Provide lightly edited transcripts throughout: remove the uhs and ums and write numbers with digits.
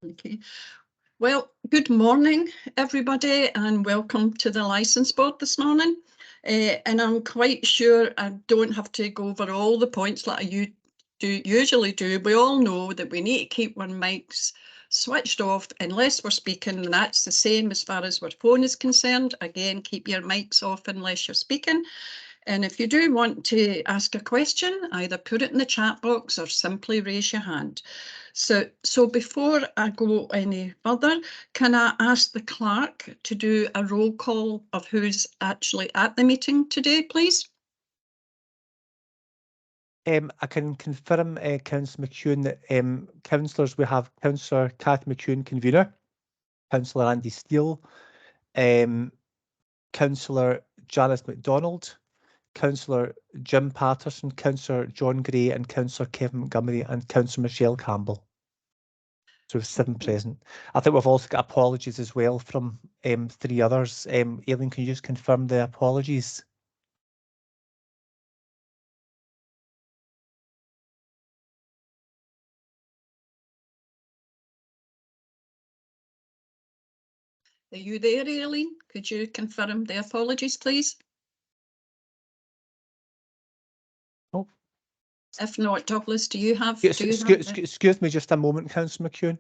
Okay. Well, good morning, everybody, and welcome to the Licence Board this morning. And I'm quite sure I don't have to go over all the points like I usually do. We all know that we need to keep our mics switched off unless we're speaking, and that's the same as far as our phone is concerned. Again, keep your mics off unless you're speaking. And if you do want to ask a question, either put it in the chat box or simply raise your hand. So before I go any further, can I ask the clerk to do a roll call of who's actually at the meeting today, please? I can confirm, Councillor McEwen, that councillors, we have Councillor Cathy McEwen, convener, Councillor Andy Steele, Councillor Janice MacDonald, Councillor Jim Patterson, Councillor John Gray, and Councillor Kevin Montgomery, and Councillor Michelle Campbell. So we have 7 present. I think we've also got apologies as well from 3 others. Aileen, can you just confirm the apologies? Are you there, Aileen? Could you confirm the apologies, please? Oh. If not, Douglas, do you have? Yes, excuse me just a moment, Councillor McEwen.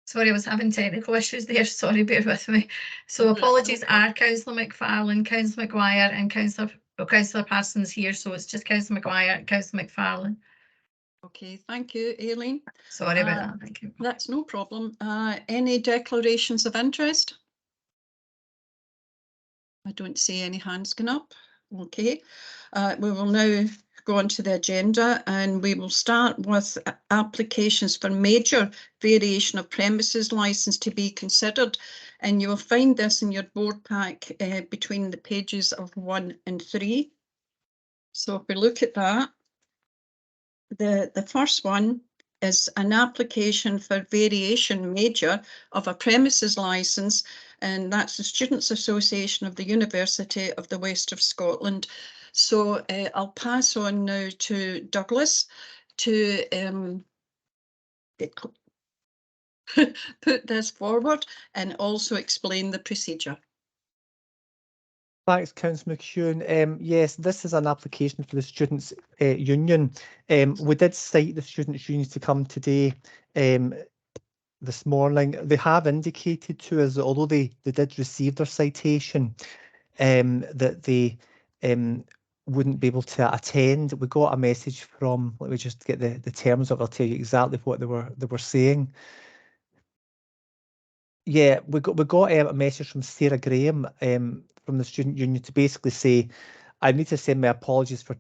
Sorry, I was having technical issues there. Sorry, bear with me. So apologies are Councillor McFarlane, Councillor McGuire, and Councillor Parsons here. So it's just Councillor McGuire and Councillor McFarlane. Okay, thank you, Aileen. Sorry about that. Thank you. That's no problem. Any declarations of interest? I don't see any hands going up. Okay, we will now go on to the agenda, and we will start with applications for major variation of premises licence to be considered, and you will find this in your board pack between the pages of 1 and 3. So if we look at that, the first one is an application for variation major of a premises licence, and that's the Students' Association of the University of the West of Scotland. So I'll pass on now to Douglas to put this forward and also explain the procedure. Thanks, Councillor McEwen. Yes, this is an application for the Students' Union. We did cite the Students' Union to come today this morning. They have indicated to us that although they did receive their citation, that they wouldn't be able to attend. We got a message from, let me just get the terms of it, I'll tell you exactly what they were saying. Yeah, we got a message from Sarah Graham from the Student Union to basically say, I need to send my apologies for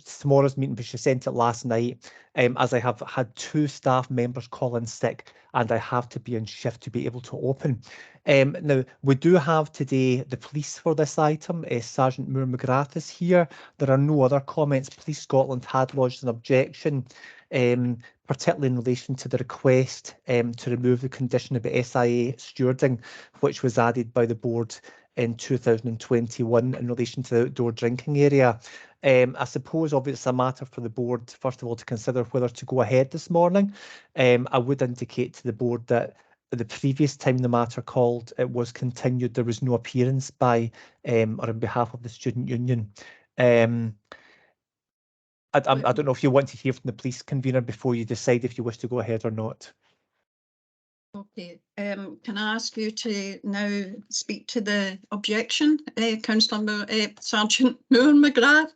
tomorrow's meeting, but she sent it last night, as I have had 2 staff members call in sick and I have to be on shift to be able to open. Now, we do have today the police for this item. Sergeant Moore McGrath is here. There are no other comments. Police Scotland had lodged an objection, particularly in relation to the request to remove the condition of SIA stewarding, which was added by the board in 2021 in relation to the outdoor drinking area. I suppose obviously it's a matter for the board, first of all, to consider whether to go ahead this morning. I would indicate to the board that the previous time the matter called, it was continued. There was no appearance by or on behalf of the Student Union. I don't know if you want to hear from the police convener before you decide if you wish to go ahead or not. Okay, can I ask you to now speak to the objection, Councillor Sergeant Moore McGrath?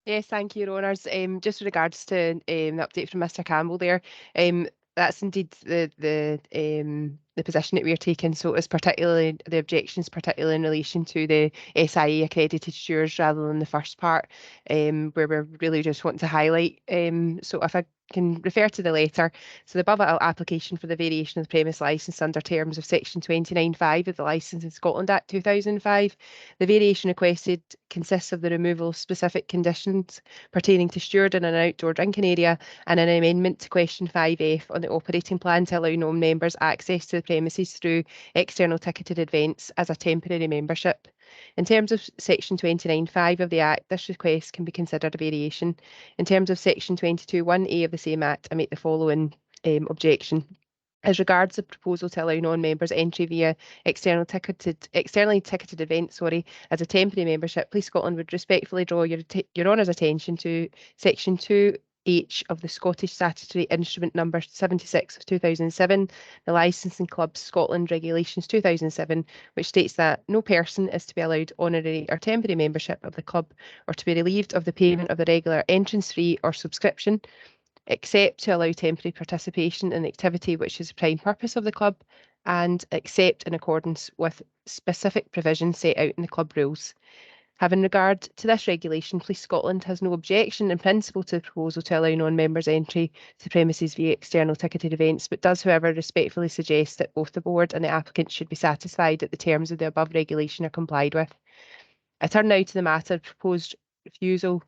Yes, thank you, Your Honours. Just with regards to the update from Mr Campbell there, that's indeed the position that we are taking. So it's particularly the objections, particularly in relation to the SIA accredited stewards rather than the first part, where we're really just wanting to highlight. So if I can refer to the letter. So the above application for the variation of the premise licence under terms of section 29(5) of the Licence in Scotland Act 2005. The variation requested consists of the removal of specific conditions pertaining to stewarding in an outdoor drinking area and an amendment to question 5F on the operating plan to allow non-members access to the premises through external ticketed events as a temporary membership. In terms of section 29(5) of the Act, this request can be considered a variation. In terms of section 22(1)(a) of the same Act, I make the following objection. As regards the proposal to allow non-members entry via externally ticketed events, as a temporary membership, Police Scotland would respectfully draw your Honour's attention to section 2H of the Scottish Statutory Instrument number 76 of 2007, the Licensing Clubs Scotland Regulations 2007, which states that no person is to be allowed honorary or temporary membership of the club or to be relieved of the payment of the regular entrance fee or subscription, except to allow temporary participation in the activity which is the prime purpose of the club, and except in accordance with specific provisions set out in the club rules. Having regard to this regulation, Police Scotland has no objection in principle to the proposal to allow non-members entry to the premises via external ticketed events, but does, however, respectfully suggest that both the board and the applicant should be satisfied that the terms of the above regulation are complied with. I turn now to the matter of proposed removal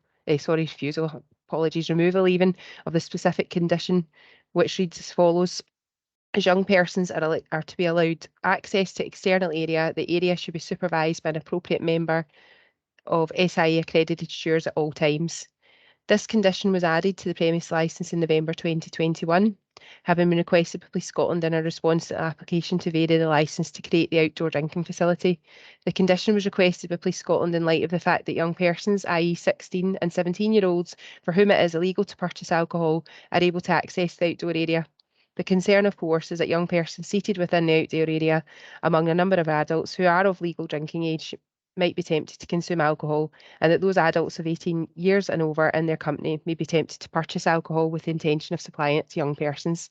even of the specific condition, which reads as follows. As young persons are to be allowed access to external area, the area should be supervised by an appropriate member of SIA accredited stewards at all times. This condition was added to the premise licence in November 2021, having been requested by Police Scotland in a response to the application to vary the licence to create the outdoor drinking facility. The condition was requested by Police Scotland in light of the fact that young persons, i.e. 16 and 17-year-olds, for whom it is illegal to purchase alcohol, are able to access the outdoor area. The concern, of course, is that young persons seated within the outdoor area, among a number of adults who are of legal drinking age, might be tempted to consume alcohol, and that those adults of 18 years and over in their company may be tempted to purchase alcohol with the intention of supplying it to young persons.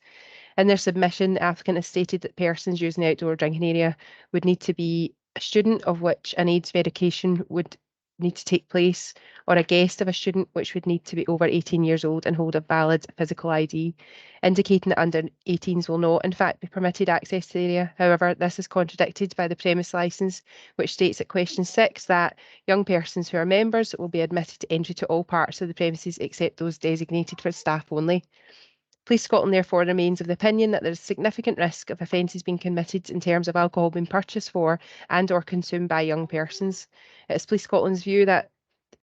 In their submission, the applicant has stated that persons using the outdoor drinking area would need to be a student of which an AIDS verification would need to take place, or a guest of a student which would need to be over 18 years old and hold a valid physical ID, indicating that under 18s will not in fact be permitted access to the area. However, this is contradicted by the premise licence, which states at question 6 that young persons who are members will be admitted to entry to all parts of the premises except those designated for staff only. Police Scotland therefore remains of the opinion that there is significant risk of offences being committed in terms of alcohol being purchased for and or consumed by young persons. It is Police Scotland's view that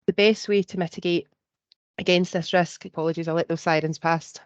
the best way to mitigate against this risk, apologies, I'll let those sirens past.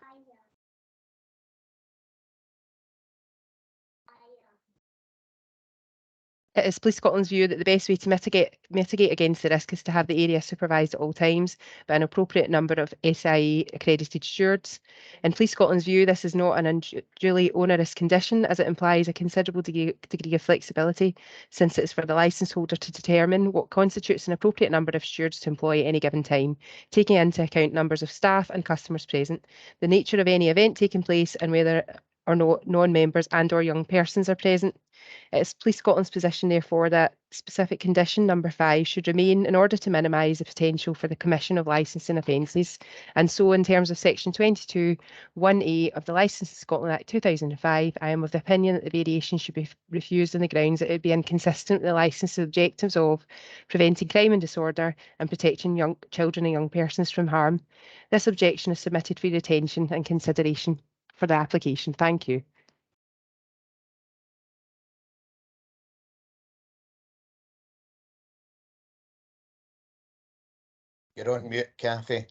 It is Police Scotland's view that the best way to mitigate against the risk is to have the area supervised at all times by an appropriate number of SIA accredited stewards. In Police Scotland's view, this is not an unduly onerous condition, as it implies a considerable degree of flexibility, since it is for the licence holder to determine what constitutes an appropriate number of stewards to employ at any given time, taking into account numbers of staff and customers present, the nature of any event taking place, and whether or not non-members and or young persons are present. It is Police Scotland's position, therefore, that specific condition number 5 should remain in order to minimise the potential for the commission of licensing offences. And so, in terms of section 22(1)(a) of the Licensing Scotland Act 2005, I am of the opinion that the variation should be refused on the grounds that it would be inconsistent with the licence's objectives of preventing crime and disorder and protecting young children and young persons from harm. This objection is submitted for your attention and consideration for the application. Thank you. You're on mute, Kathy.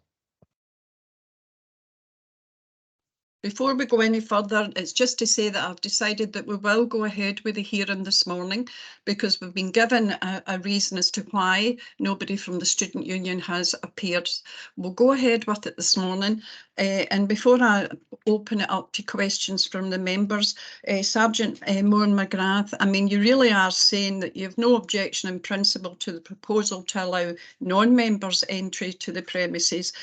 Before we go any further, it's just to say that I've decided that we will go ahead with the hearing this morning because we've been given a reason as to why nobody from the student union has appeared. We'll go ahead with it this morning. And before I open it up to questions from the members, Sergeant Moran McGrath, I mean, you really are saying that you have no objection in principle to the proposal to allow non-members entry to the premises,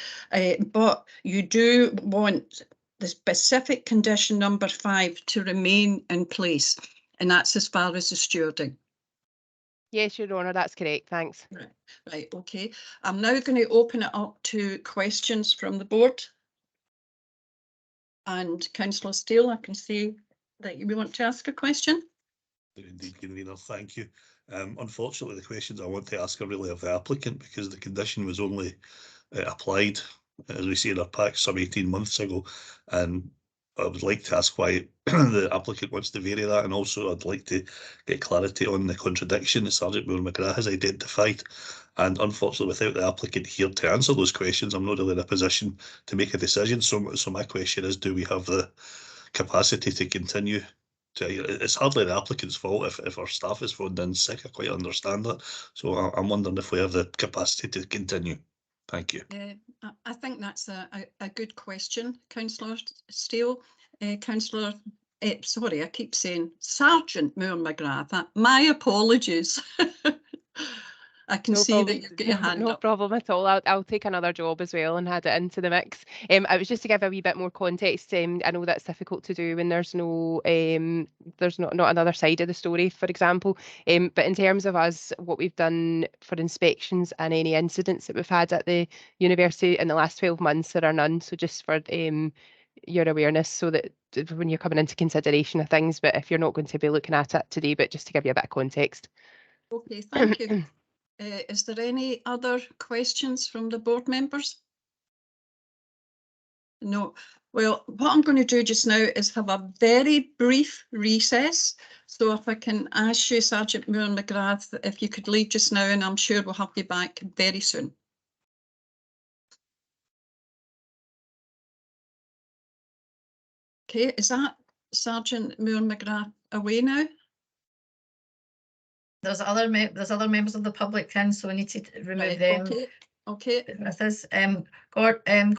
but you do want the specific condition number 5 to remain in place, and that's as far as the stewarding. Yes, Your Honour, that's correct. Thanks. Right, okay. I'm now going to open it up to questions from the board. And Councillor Steele, I can see that you want to ask a question. Indeed, Convener, thank you. Unfortunately, the questions I want to ask are really of the applicant because the condition was only applied, as we see in our pack, some 18 months ago, and I would like to ask why the applicant wants to vary that, and also I'd like to get clarity on the contradiction that Sergeant Moore-McGrath has identified. And unfortunately, without the applicant here to answer those questions, I'm not really in a position to make a decision. So my question is, do we have the capacity to continue? It's hardly the applicant's fault if our staff is phoned in sick. I quite understand that. So I'm wondering if we have the capacity to continue. Thank you. I think that's a good question, Councillor Steele. Councillor, sorry, I keep saying Sergeant Moore-McGrath. My apologies. I can see that you've got your hand no up. problem at all. I'll take another job as well and add it into the mix. I was just to give a wee bit more context. I know that's difficult to do when there's no there's not another side of the story, for example. But in terms of us, what we've done for inspections and any incidents that we've had at the university in the last 12 months, there are none. So just for your awareness, so that when you're coming into consideration of things, but if you're not going to be looking at it today, but just to give you a bit of context. Okay, thank you. Is there any other questions from the board members? No. Well, what I'm going to do just now is have a very brief recess. So if I can ask you, Sergeant Moore-McGrath, if you could leave just now, and I'm sure we'll have you back very soon. Okay, is that Sergeant Moore-McGrath away now? There's other members of the public in, so we need to remove them. Okay. With us.